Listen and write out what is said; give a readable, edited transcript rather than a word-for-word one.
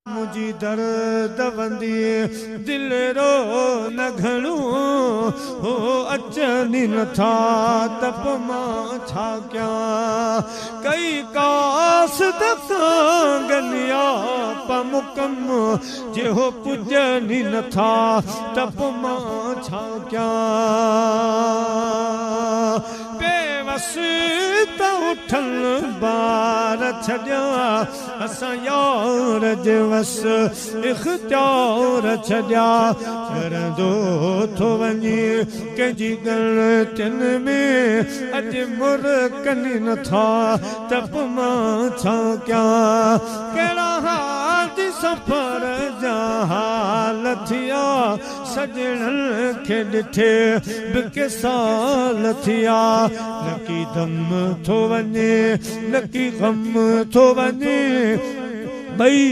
मुझी दर्द बंदी दिल रो न घणो हो अचनी नथा तप मां छा क्या कई कास गनिया पमुकम जे हो पुजनी नथा तप मां छा क्या बेवस त उठन बार छॾिया असां यार जे वस इख्तियार छॾिया करंदो थो वञे कंहिंजी ग़लतियुनि में अॼु मुरकनि नथा तप मां छा क्या कहिड़ा हाल सफ़र जा हाल थिया सजणनि खे ॾिठे बि के साल थिया नकी दम थो वञे नकी गम थो वञे ॿई